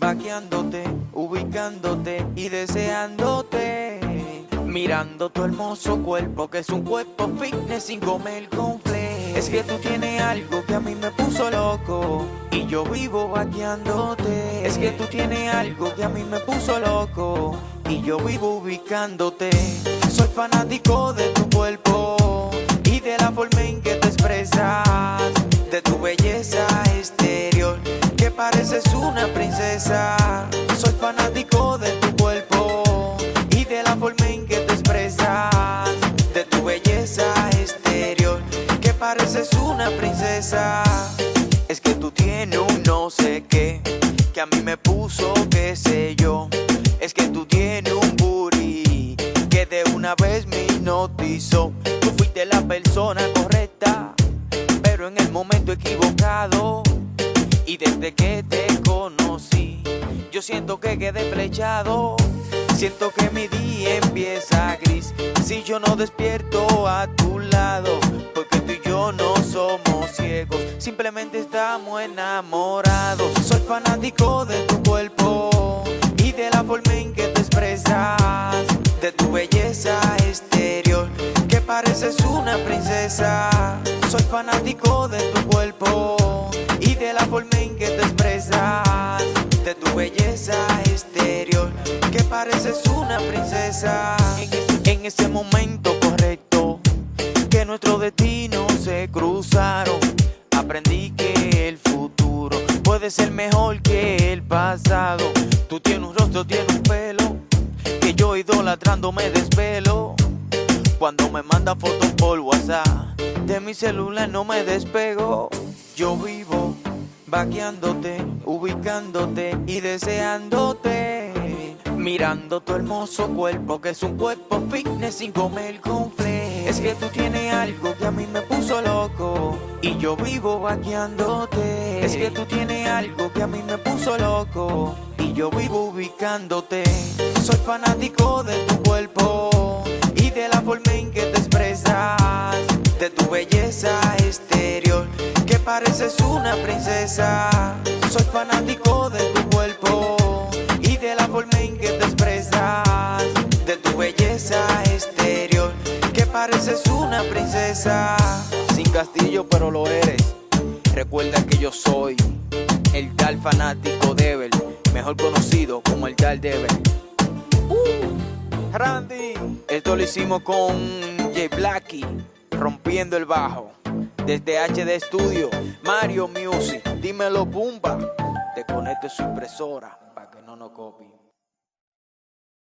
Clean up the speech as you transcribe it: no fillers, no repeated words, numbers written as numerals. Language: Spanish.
vaqueándote, ubicándote y deseándote. Mirando tu hermoso cuerpo, que es un cuerpo fitness sin comer conflé. Es que tú tienes algo que a mí me puso loco y yo vivo vaqueándote. Es que tú tienes algo que a mí me puso loco y yo vivo ubicándote. Soy fanático de tu cuerpo y de la forma en que te expresas, de tu belleza exterior, que pareces una princesa. Soy fanático de tu cuerpo y de la forma en que te expresas, de tu belleza exterior, que pareces una princesa. Es que tú tienes un no sé qué, que a mí me puso qué sé yo. Es que tú tienes un booty que de una vez me hipnotizó. Tú fuiste la persona correcta, pero en el momento equivocado. Y desde que te conocí, yo siento que quedé flechado. Siento que mi día empieza gris si yo no despierto a tu lado. Porque tú y yo no somos ciegos, simplemente estamos enamorados. Soy fanático de tu cuerpo y de la forma en que te expresas, de tu belleza exterior, que pareces una princesa. Soy fanático de tu cuerpo y de la forma en que te expresas, de tu belleza exterior, que pareces una princesa. En ese momento correcto que nuestros destinos se cruzaron, aprendí que el futuro puede ser mejor que el pasado. Tú tienes un rostro, tienes un pelo, que yo idolatrando me desvelo. Cuando me manda fotos por WhatsApp, de mi celular no me despego. Yo vivo vaqueándote, ubicándote y deseándote. Mirando tu hermoso cuerpo, que es un cuerpo fitness sin comer conflé. Es que tú tienes algo que a mí me puso loco y yo vivo vaqueándote. Es que tú tienes algo que a mí me puso loco y yo vivo ubicándote. Soy fanático de tu cuerpo y de la forma en que te expresas, de tu belleza exterior, que pareces una princesa. Soy fanático de tu cuerpo y de la forma en que te expresas, de tu belleza exterior, que pareces una princesa. Sin castillo pero lo eres. Recuerda que yo soy el tal fanático Devil, mejor conocido como el tal Devil. Randy, esto lo hicimos con J Blacky, rompiendo el bajo. Desde HD Studio, Mario Music, dímelo Pumba. Te conecto su impresora para que no nos copien.